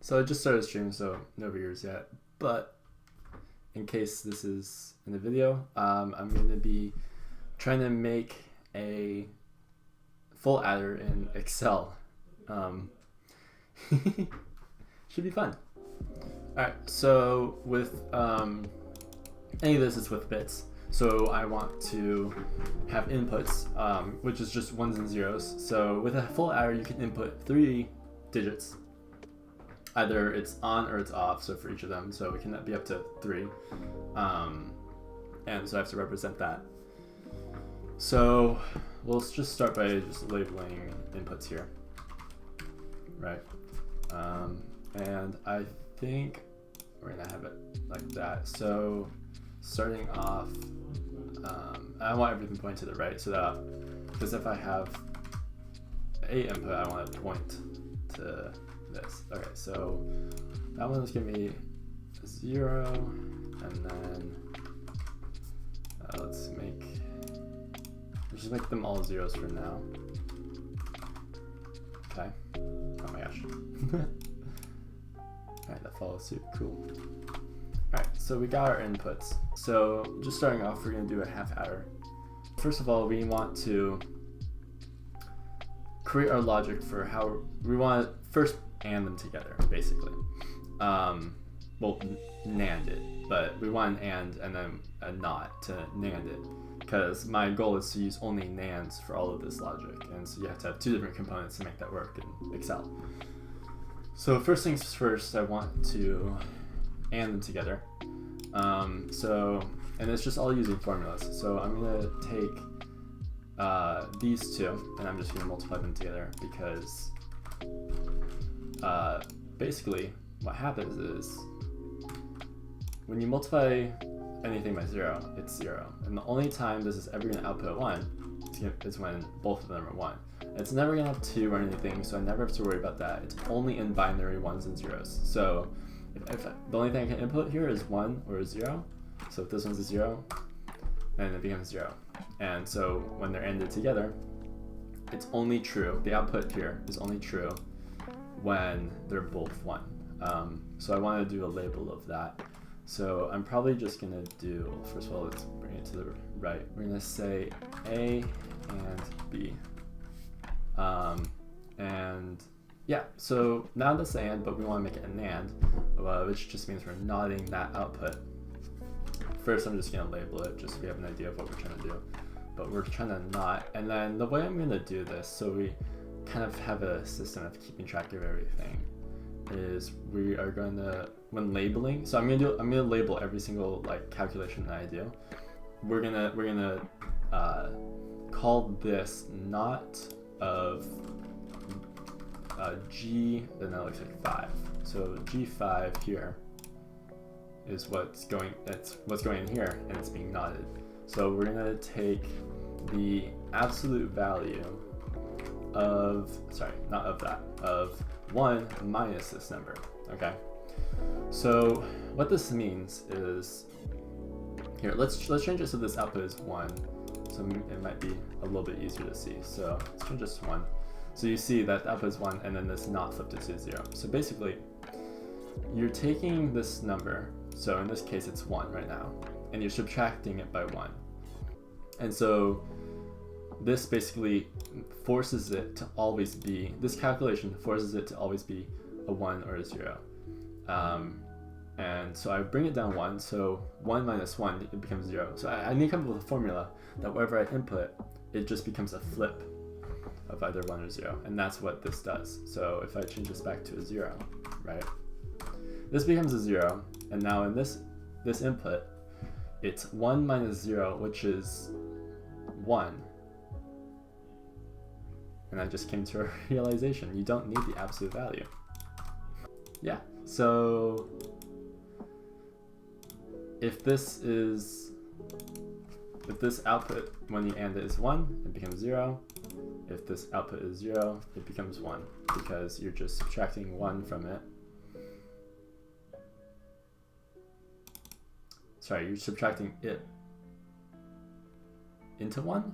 So I just started streaming, so no viewers yet. But in case this is in the video, I'm going to be trying to make a full adder in Excel. Should be fun. Alright, so with any of this is with bits. So I want to have inputs, which is just ones and zeros. So with a full adder, you can input 3 digits. Either it's on or it's off, so for each of them, so it can be up to 3. And so I have to represent that. So let's just start by just labeling inputs here, right? And I think we're gonna have it like that. So starting off, I want everything pointing to the right, so that, because if I have a input, I want to point to this. Okay, so that one's gonna be 0, and then let's just make them all zeros for now. Okay. Oh my gosh. Alright, that follows suit. Cool. Alright, so we got our inputs. So just starting off, we're gonna do a half adder. First of all, we want to create our logic for how we want to first AND them together, basically. Well, NAND it, but we want an and then a NOT to NAND it, because my goal is to use only NANDs for all of this logic, and so you have to have 2 different components to make that work in Excel. So first things first, I want to AND them together. And it's just all using formulas. So I'm gonna take these 2, and I'm just gonna multiply them together, because basically what happens is when you multiply anything by 0, it's 0. And the only time this is ever gonna output 1 is when both of them are 1. It's never gonna have 2 or anything, so I never have to worry about that. It's only in binary 1s and 0s. So if the only thing I can input here is 1 or a 0, so if this one's a 0, then it becomes 0. And so when they're ANDed together, it's only true. The output here is only true when they're both 1. So I want to do a label of that. So I'm probably just going to do, first of all, let's bring it to the right. We're going to say A and B. And yeah, so now that's the AND, but we want to make it an AND, which just means we're NOTing that output. First, I'm just going to label it, just so we have an idea of what we're trying to do. But we're trying to NOT, and then the way I'm going to do this, so we kind of have a system of keeping track of everything, is we are going to, when labeling, so I'm going to label every single calculation that I do. We're gonna call this NOT of G, then that looks like 5. So G5 here is what's going in here, and it's being NOTed. So we're gonna take the absolute value of, of 1 minus this number. Okay. So what this means is, here, let's change it so this output is 1. So it might be a little bit easier to see. So let's change this to 1. So you see that the output is 1, and then this NOT flipped it to 0. So basically, you're taking this number, so in this case it's 1 right now, and you're subtracting it by 1. And so this basically forces it to always be, this calculation forces it to always be a 1 or a 0. And so I bring it down 1, so 1 minus 1, it becomes 0. So I need to come up with a formula that wherever I input, it just becomes a flip of either 1 or 0, and that's what this does. So if I change this back to a 0, right, this becomes a 0, and now in this input, it's 1 minus 0, which is 1. And I just came to a realization, you don't need the absolute value. Yeah, so if this output, when you AND it, is 1, it becomes 0. If this output is 0, it becomes 1, because you're just subtracting 1 from it. Sorry, you're subtracting it into 1?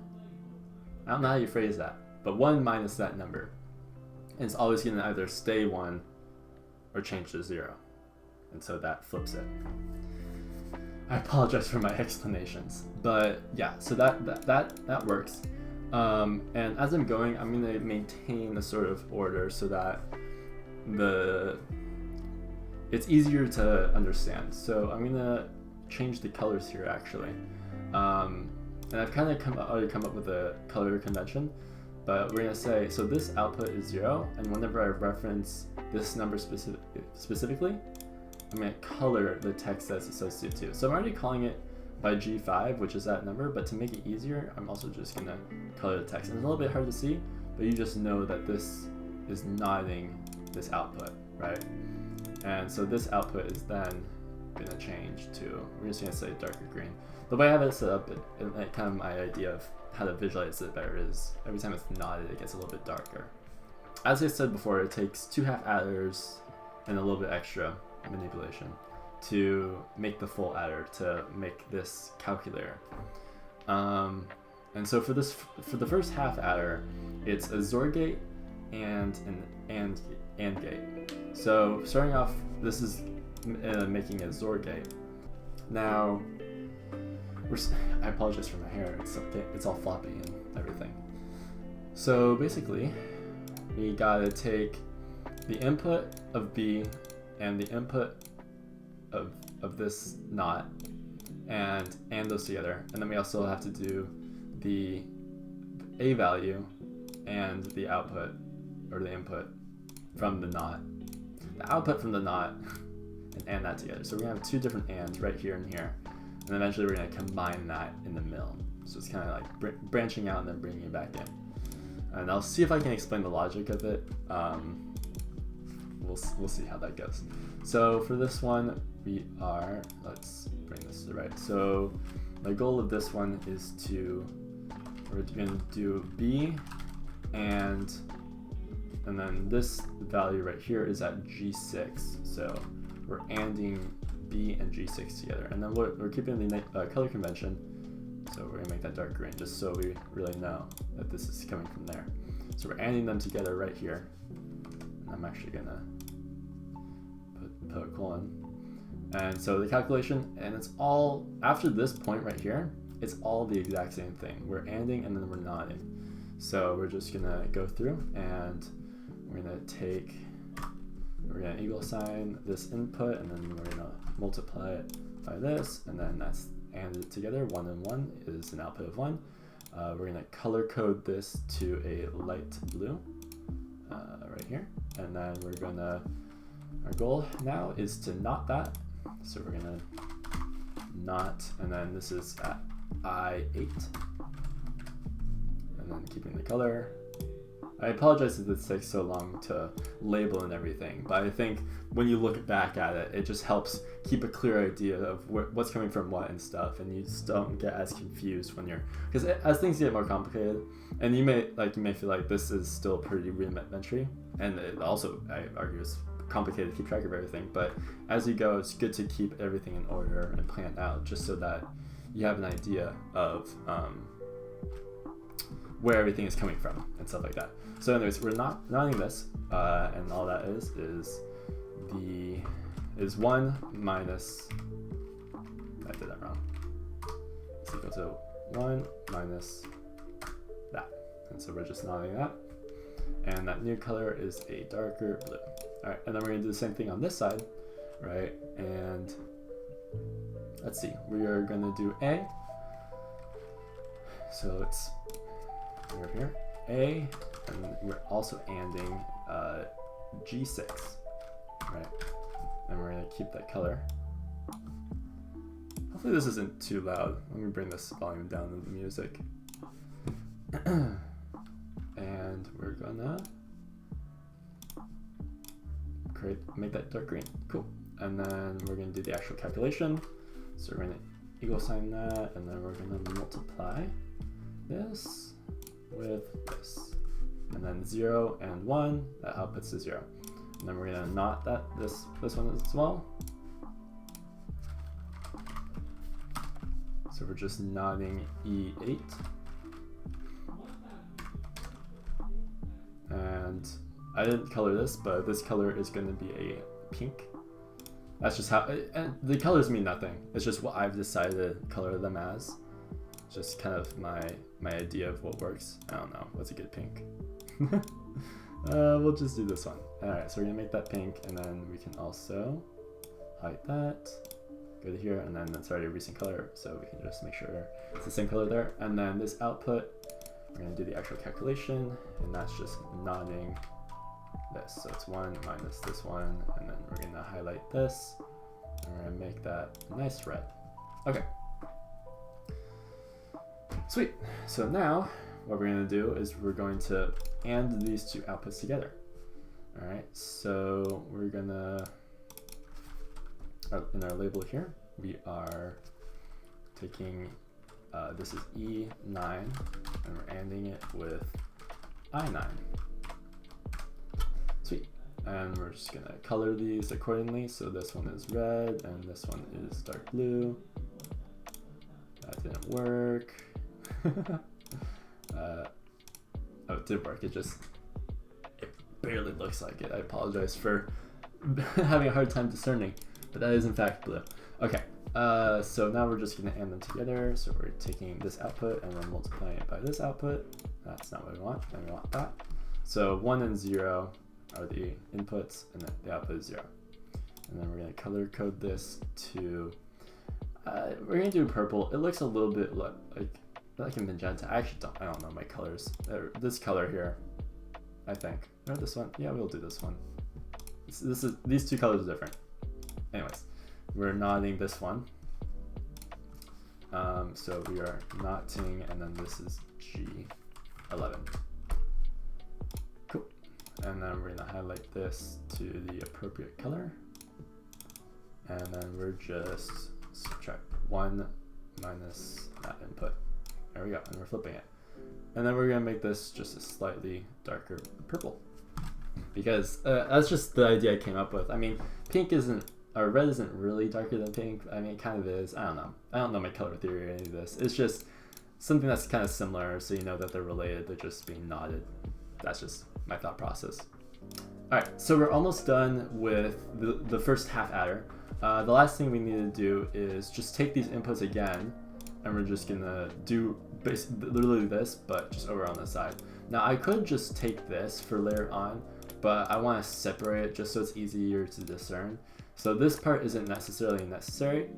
I don't know how you phrase that, but 1 minus that number. And it's always going to either stay 1 or change to 0. And so that flips it. I apologize for my explanations, but yeah, so that works. And as I'm going, I'm going to maintain the sort of order so that it's easier to understand. So I'm going to change the colors here actually. And I've kind of already come up with a color convention, but we're going to say, so this output is 0, and whenever I reference this number specifically, I'm going to color the text that's associated to. So I'm already calling it by G5, which is that number, but to make it easier, I'm also just going to color the text. And it's a little bit hard to see, but you just know that this is nodding this output, right? And so this output is then going to change to, we're just going to say darker green. The way I have it set up, kind of my idea of how to visualize it better is every time it's nodded, it gets a little bit darker. As I said before, it takes 2 half adders and a little bit extra manipulation to make the full adder, to make this calculator. And so for the first half adder, it's a XOR gate and an AND gate. So starting off, this is making a XOR gate. Now, I apologize for my hair, it's all floppy and everything. So basically, we gotta take the input of B and the input of this NOT and those together, and then we also have to do the A value and the output, or the input from the NOT, the output from the NOT, and that together. So we're gonna have 2 different ANDs right here and here, and then eventually we're gonna combine that in the middle. So it's kind of like branching out and then bringing it back in. And I'll see if I can explain the logic of it. We'll see how that goes. So for this one, let's bring this to the right. So my goal of this one is we're going to do B, and then this value right here is at G6. So we're ANDing B and G6 together. And then we're keeping the color convention. So we're going to make that dark green just so we really know that this is coming from there. So we're ANDing them together right here. I'm actually going to put a colon. And so the calculation, and it's all, after this point right here, it's all the exact same thing. We're ANDing and then we're nodding. So we're just going to go through and we're going to equal sign this input, and then we're going to multiply it by this, and then that's ANDed together. 1 and 1 is an output of 1. We're going to color code this to a light blue right here, and then we're going to, our goal now is to knot that. So we're going to knot, and then this is at I8, and then keeping the color. I apologize if this takes so long to label and everything, but I think when you look back at it, it just helps keep a clear idea of what's coming from what and stuff, and you just don't get as confused when you're, because as things get more complicated, and you may feel like this is still pretty rudimentary, and it also, I argue, is complicated to keep track of everything, but as you go, it's good to keep everything in order and plan out, just so that you have an idea of where everything is coming from and stuff like that. So anyways, we're knotting this, and all that is 1 minus, I did that wrong, it's equal to 1 minus that. And so we're just knotting that. And that new color is a darker blue. All right, and then we're gonna do the same thing on this side, right? And let's see, we are gonna do A. So let's, we're here, A, and we're also ANDing G6, right? And we're gonna keep that color. Hopefully this isn't too loud. Let me bring this volume down of the music. And we're gonna make that dark green. Cool. And then we're gonna do the actual calculation. So we're gonna equal sign that, and then we're gonna multiply this with this. And then 0 and 1, that outputs to 0. And then we're gonna knot that this one as well. So we're just knotting E8. And I didn't color this, but this color is going to be a pink. That's just how, and the colors mean nothing. It's just what I've decided to color them as. Just kind of my idea of what works. I don't know, what's a good pink? We'll just do this one. Alright, so we're gonna make that pink, and then we can also hide that. Go to here, and then that's already a recent color, so we can just make sure it's the same color there. And then this output, we're gonna do the actual calculation, and that's just nodding this. So it's 1 minus this one, and then we're gonna highlight this, and we're gonna make that nice red. Okay. Sweet. So now what we're going to do is we're going to AND these two outputs together. All right. So we're going to, in our label here, we are taking, this is E9, and we're ANDing it with I9. Sweet. And we're just going to color these accordingly. So this one is red, and this one is dark blue. That didn't work. Oh, it did work. It barely looks like it. I apologize for having a hard time discerning, but that is in fact blue. Okay, so now we're just gonna AND them together. So we're taking this output and then multiplying it by this output. That's not what we want, and we want that. So 1 and 0 are the inputs, and then the output is 0. And then we're gonna color code this to, we're gonna do purple. It looks a little bit like a magenta. I don't know my colors. This color here, I think. Or this one. Yeah, we'll do this one. These two colors are different. Anyways, we're nodding this one. So we are knotting, and then this is G11. Cool. And then we're gonna highlight this to the appropriate color. And then we're just subtract 1 minus that input. There we go, and we're flipping it. And then we're gonna make this just a slightly darker purple. Because that's just the idea I came up with. I mean, pink isn't, or red isn't really darker than pink. I mean, it kind of is. I don't know. I don't know my color theory or any of this. It's just something that's kind of similar, so you know that they're related. They're just being knotted. That's just my thought process. All right, so we're almost done with the first half adder. The last thing we need to do is just take these inputs again, and we're just gonna do literally this, but just over on the side. Now I could just take this for layer on, but I want to separate it just so it's easier to discern. So this part isn't necessarily necessary.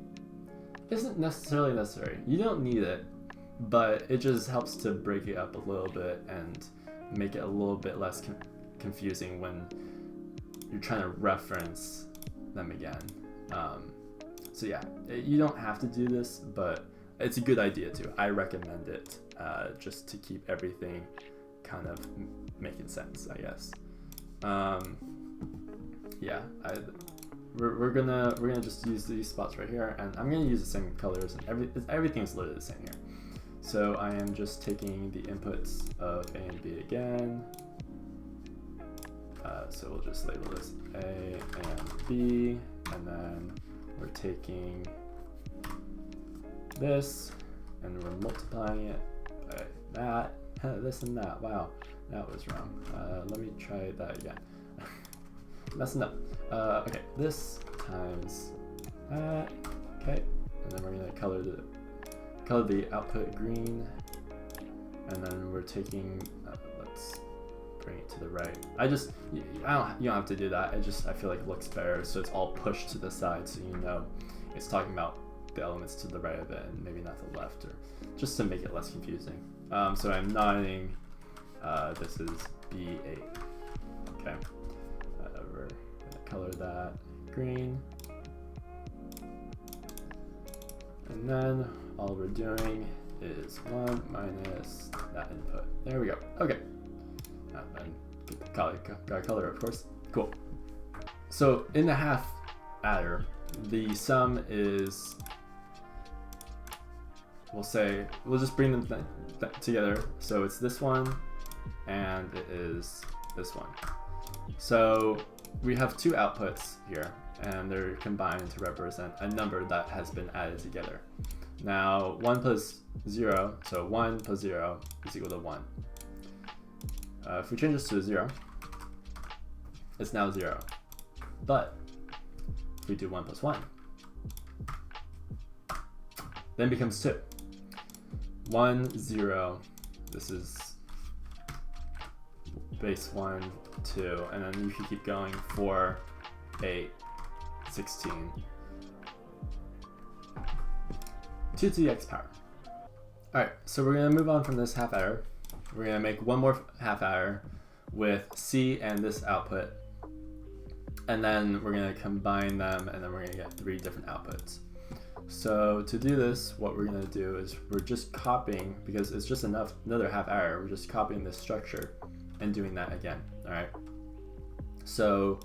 You don't need it, but it just helps to break it up a little bit and make it a little bit less confusing when you're trying to reference them again. So yeah, you don't have to do this, but it's a good idea too. I recommend it just to keep everything kind of making sense, I guess. Yeah, we're gonna just use these spots right here, and I'm gonna use the same colors, and everything's literally the same here. So I am just taking the inputs of A and B again. So we'll just label this A and B, and then we're taking this, and we're multiplying it by that, this and that. Wow, that was wrong. Let me try that again. Messing up. Okay, this times that. Okay, and then we're gonna color the output green, and then we're taking. Let's bring it to the right. You don't have to do that. I feel like it looks better, so it's all pushed to the side, so you know it's talking about the elements to the right of it, and maybe not to the left, or just to make it less confusing. So I'm nodding. This is B8. Okay. We're gonna color that green, and then all we're doing is 1 minus that input. There we go. Okay. And get the color, of course. Cool. So in the half adder, the sum is, we'll just bring them together. So it's this one, and it is this one. So we have two outputs here, and they're combined to represent a number that has been added together. Now 1 plus 0, so 1 plus 0 is equal to 1. If we change this to 0, it's now 0. But if we do 1 plus 1, then becomes 2. 1, 0, this is base 1, 2, and then you can keep going 4, 8, 16, 2 to the x power. Alright, so we're going to move on from this half adder. We're going to make one more half adder with C and this output, and then we're going to combine them, and then we're going to get 3 different outputs. So to do this, what we're going to do is we're just copying, because it's just another half adder, we're just copying this structure and doing that again. Alright, so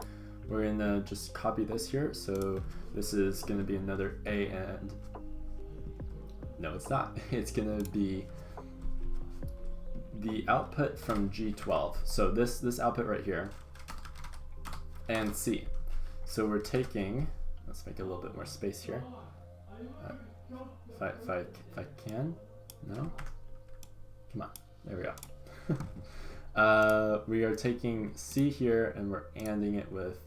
we're going to just copy this here. So this is going to be another A and no, it's not. It's going to be the output from G12. So this output right here and C. So we're taking, let's make a little bit more space here. If I can, no? Come on, there we go. We are taking C here and we're ANDing it with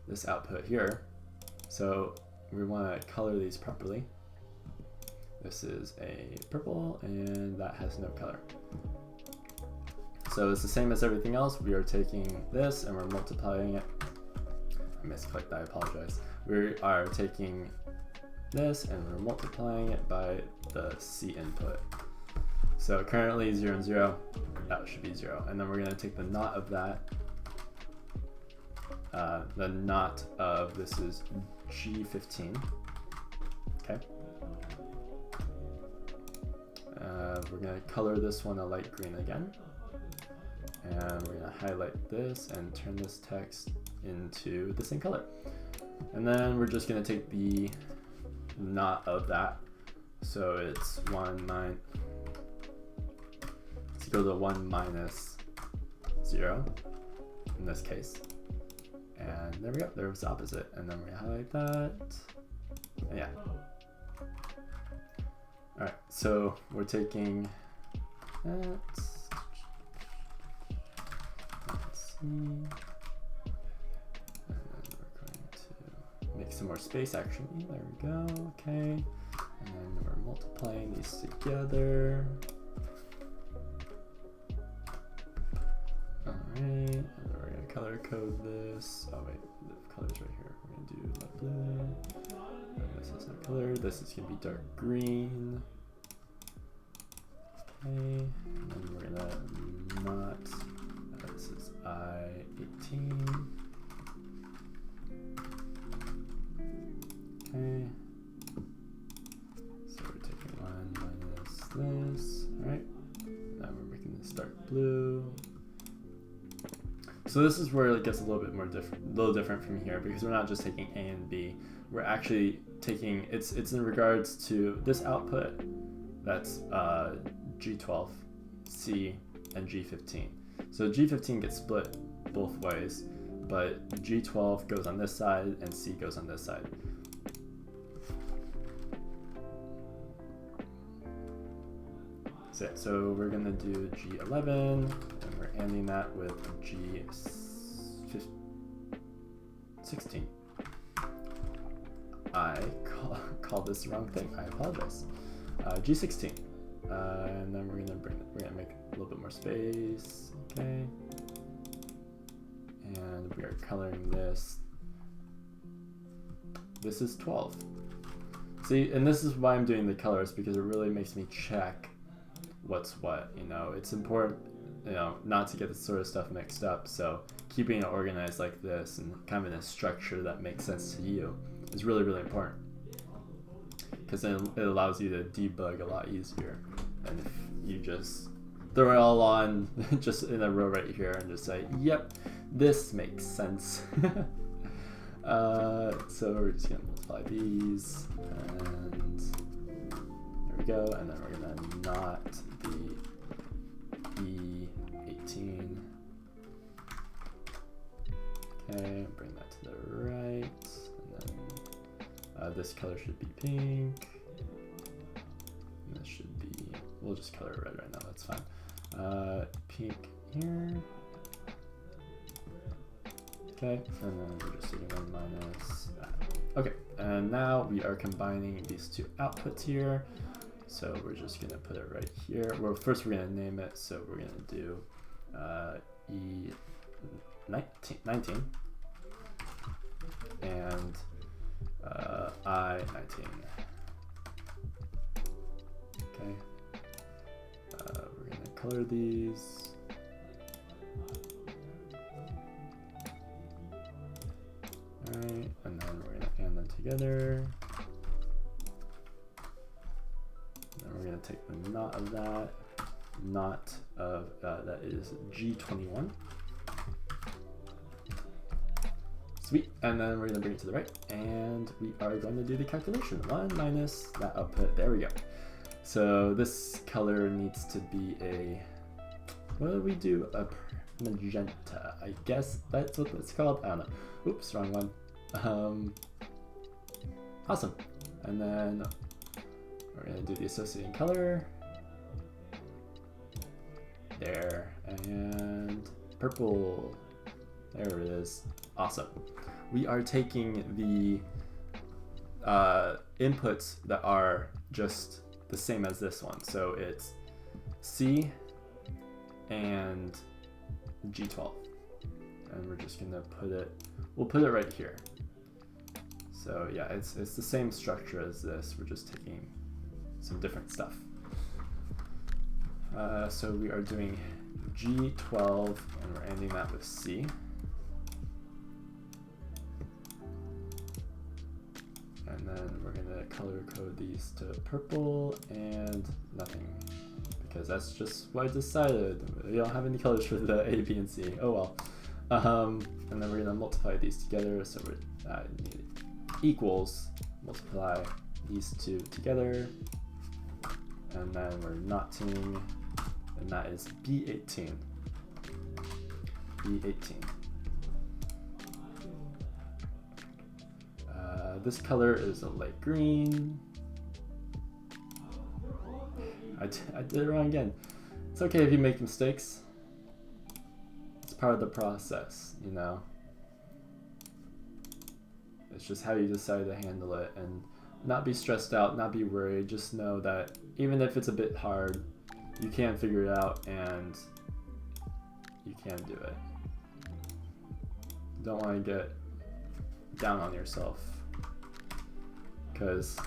this output here. So we want to color these properly. This is a purple and that has no color. So it's the same as everything else. We are taking this and we're multiplying it. I misclicked, I apologize. We are taking this and we're multiplying it by the C input. So currently 0 and 0, that should be 0. And then we're going to take the not of that. The not of this is G15. Okay. We're going to color this one a light green again. And we're going to highlight this and turn this text into the same color. And then we're just going to take the not of that. So it's 1 9. Let's go to 1 minus 0 in this case. And there we go. There's the opposite. And then we highlight that. And yeah. All right. So we're taking that. Let's see. And then we're going to make some more space actually. There we go. Okay. And then we're multiplying these together. Alright, and then we're going to color code this. Oh wait, the color's right here. We're going to do light blue. And this is not color. This is going to be dark green. Okay, and then we're going to not. This is I18. Okay. So we're taking 1 minus this. Alright. Now we're making this dark blue. So this is where it gets a little bit more different from here, because we're not just taking A and B. We're actually taking it's in regards to this output. That's G12, C, and G15. So G15 gets split both ways, but G12 goes on this side and C goes on this side. So we're gonna do G11, and we're ANDing that with G16. I called this the wrong thing. I apologize. G16, and then we're gonna make a little bit more space. Okay, and we are coloring this. This is 12. See, and this is why I'm doing the colors, because it really makes me check what's what. You know, it's important, you know, not to get this sort of stuff mixed up. So keeping it organized like this and kind of in a structure that makes sense to you is really, really important, because then it allows you to debug a lot easier. And if you just throw it all on just in a row right here and just say, yep, this makes sense. So we're just gonna multiply these, and there we go. And then we're gonna not the E18. Okay, bring that to the right, and then this color should be pink. And this should be, we'll just color it red right now, that's fine. Pink here. Okay, and then we're just doing 1 minus that. Okay, and now we are combining these two outputs here. So we're just gonna put it right here. Well, first we're gonna name it. So we're gonna do E19 and I19. Okay. We're gonna color these. Alright, and then we're gonna AND them together. Then we're gonna take the knot of that. Knot of that is G21. Sweet, and then we're gonna bring it to the right, and we are going to do the calculation. 1 minus that output. There we go. So this color needs to be a, what do we do? A magenta. I guess that's what it's called. I don't know. Oops, wrong one. Awesome. And then we're gonna do the associating color. There, and purple. There it is. Awesome. We are taking the inputs that are just the same as this one. So it's C and G12. And we're just gonna put it, we'll put it right here. So yeah, it's the same structure as this. We're just taking some different stuff. So we are doing G12 and we're ending that with C. And then we're gonna color code these to purple and nothing, because that's just what I decided. We don't have any colors for the A, B, and C. Oh well. And then we're gonna multiply these together. So we're equals multiply these two together, and then we're knotting, and that is B18. B18. This color is a light green. I did it wrong again. It's okay if you make mistakes. It's part of the process, you know. It's just how you decide to handle it, and not be stressed out, not be worried. Just know that even if it's a bit hard, you can figure it out and you can do it. You don't want to get down on yourself, because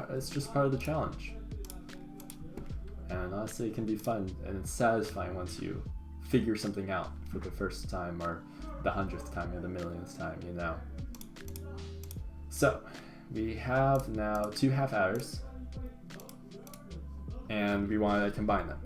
it's just part of the challenge. And honestly, it can be fun and it's satisfying once you figure something out for the first time, or the 100th time, or the millionth time, you know. So we have now 2 half-adders, and we want to combine them.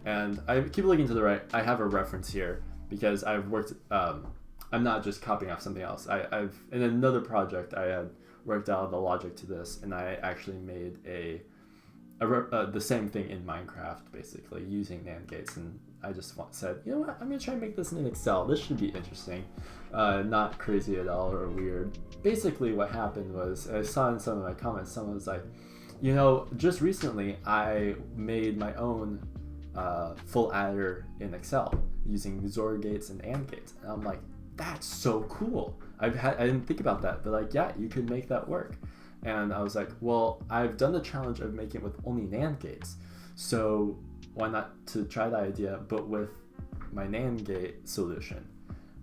And I keep looking to the right. I have a reference here because I've worked. I'm not just copying off something else. I've in another project I had worked out the logic to this, and I actually made the same thing in Minecraft, basically using NAND gates. And I just said, you know what, I'm gonna try and make this in Excel. This should be interesting, not crazy at all or weird. Basically, what happened was, I saw in some of my comments, someone was like, you know, just recently I made my own full adder in Excel using XOR gates and AND gates, and I'm like, that's so cool. I didn't think about that, but like, yeah, you could make that work. And I was like, well, I've done the challenge of making it with only NAND gates, so why not to try that idea, but with my NAND gate solution?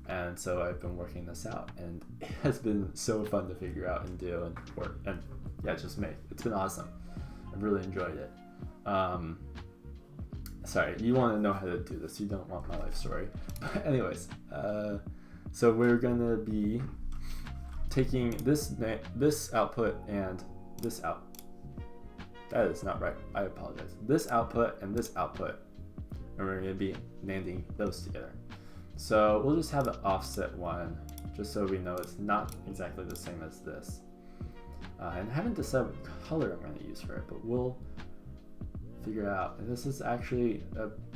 And so I've been working this out, and it has been so fun to figure out and do and work, and yeah, just make. It's been awesome. I've really enjoyed it. Sorry, you want to know how to do this. You don't want my life story. But anyways, so we're gonna be taking this output and this out. That is not right. I apologize. This output and this output, and we're gonna be NANDing those together. So we'll just have an offset one, just so we know it's not exactly the same as this. And I haven't decided what color I'm going to use for it, but we'll figure it out. And this is actually,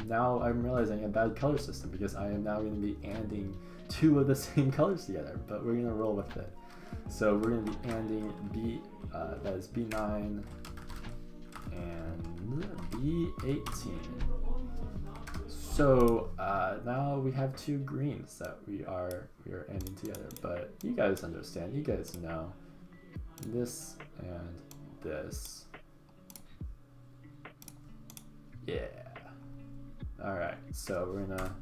now I'm realizing, a bad color system, because I am now going to be ANDing 2 of the same colors together, but we're going to roll with it. So we're going to be ANDing that is B9 and B18. So now we have two greens that we are ending together, but you guys understand, you guys know this and this. Yeah. All right, so we're gonna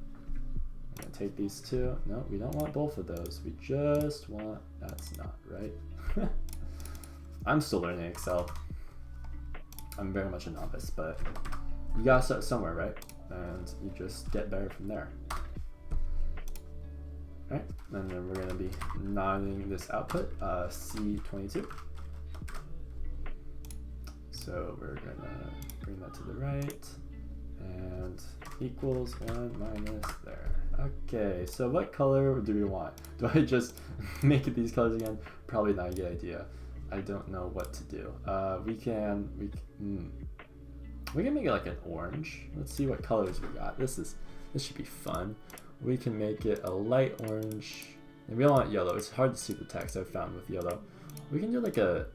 take these two. No, we don't want both of those. We just want, that's not right. I'm still learning Excel. I'm very much a novice, but you gotta start somewhere, right? And you just get better from there. Alright, and then we're gonna be knotting this output, C22. So we're gonna bring that to the right, and equals 1 minus there. Okay, so what color do we want? Do I just make it these colors again? Probably not a good idea. I don't know what to do. We can make it like an orange. Let's see what colors we got. This should be fun. We can make it a light orange, and we don't want yellow. It's hard to see the text I've found with yellow. We can do like a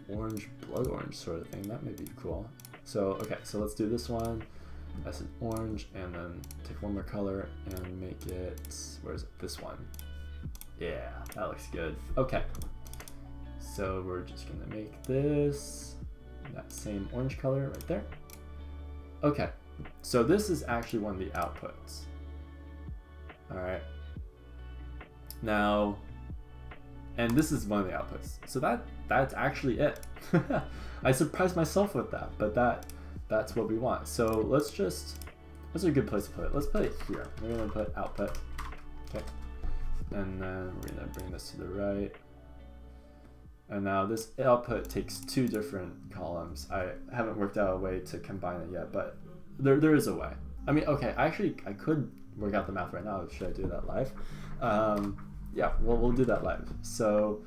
orange, blood orange sort of thing. That may be cool. So okay, so let's do this one. That's an orange, and then take one more color and make it, where is it? This one. Yeah, that looks good. Okay, so we're just gonna make this that same orange color right there. Okay, so this is actually one of the outputs. All right. Now, and this is one of the outputs. So that's actually it. I surprised myself with that, but that's what we want. So let's just, what's a good place to put it? Let's put it here. We're gonna put output. Okay. And then we're gonna bring this to the right. And now this output takes two different columns. I haven't worked out a way to combine it yet, but there is a way. I mean, okay, I could work out the math right now. Should I do that live? Yeah, we'll do that live. So,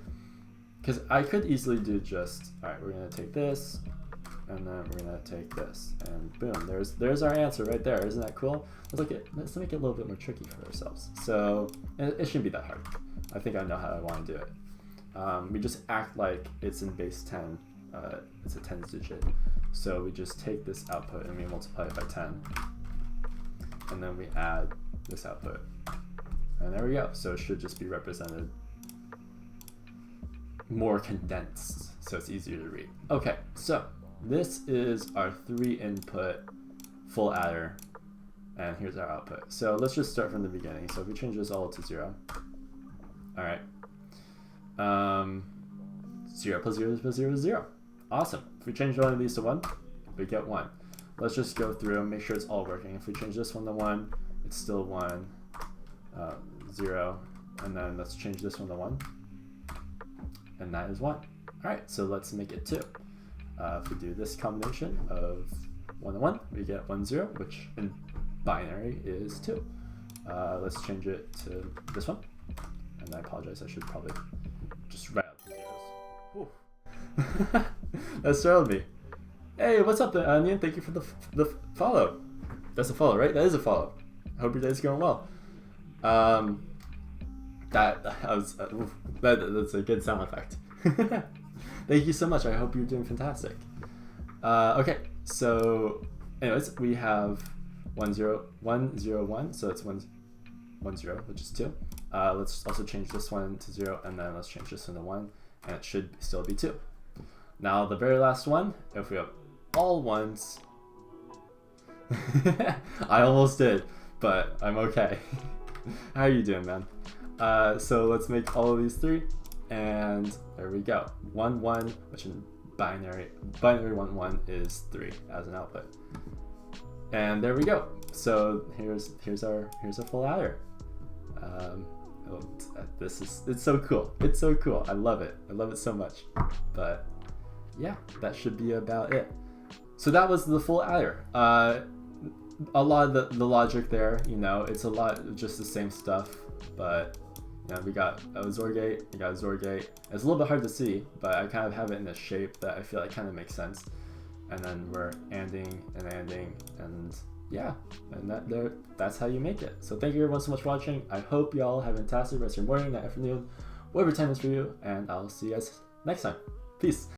because I could easily do just, all right, we're gonna take this, and then we're gonna take this, and boom, there's our answer right there. Isn't that cool? Let's make it a little bit more tricky for ourselves. So, it shouldn't be that hard. I think I know how I want to do it. We just act like it's in base 10. It's a 10s digit. So we just take this output and we multiply it by 10. And then we add this output. And there we go. So it should just be represented more condensed, so it's easier to read. Okay, so this is our 3-input full adder, and here's our output. So let's just start from the beginning. So if we change this all to 0, all right. 0 plus 0 plus 0 is 0. Awesome. If we change one of these to 1, we get 1. Let's just go through and make sure it's all working. If we change this one to 1, it's still 1, 0, and then let's change this one to 1, and that is 1. Alright, so let's make it 2. If we do this combination of 1 and 1, we get 1, 0, which in binary is 2. Let's change it to this one, and I apologize, I should probably just write out the zeros. That startled me. Hey, what's up, Onion? Thank you for the follow. That's a follow, right? That is a follow. Hope your day's going well. That's a good sound effect. Thank you so much. I hope you're doing fantastic. Okay, so anyways, we have 1 0 1 0 1, so it's 1 1 0, which is 2. Let's also change this one to 0, and then let's change this one to 1, and it should still be 2. Now the very last one, if we have all ones, I almost did, but I'm okay. How are you doing, man? So let's make all of these 3, and there we go. 1 1, which in binary 1 1 is 3 as an output, and there we go. So here's our full adder. It's so cool. It's so cool. I love it. I love it so much. But yeah, that should be about it. So that was the full adder. A lot of the logic there, it's a lot of just the same stuff, but we got a XOR gate, we got a XOR gate. It's a little bit hard to see, but I kind of have it in a shape that I feel like kind of makes sense. And then we're ANDing, and yeah, and that's how you make it. So thank you everyone so much for watching. I hope y'all have a fantastic rest of your morning, night, afternoon, whatever time is for you, and I'll see you guys next time. Peace.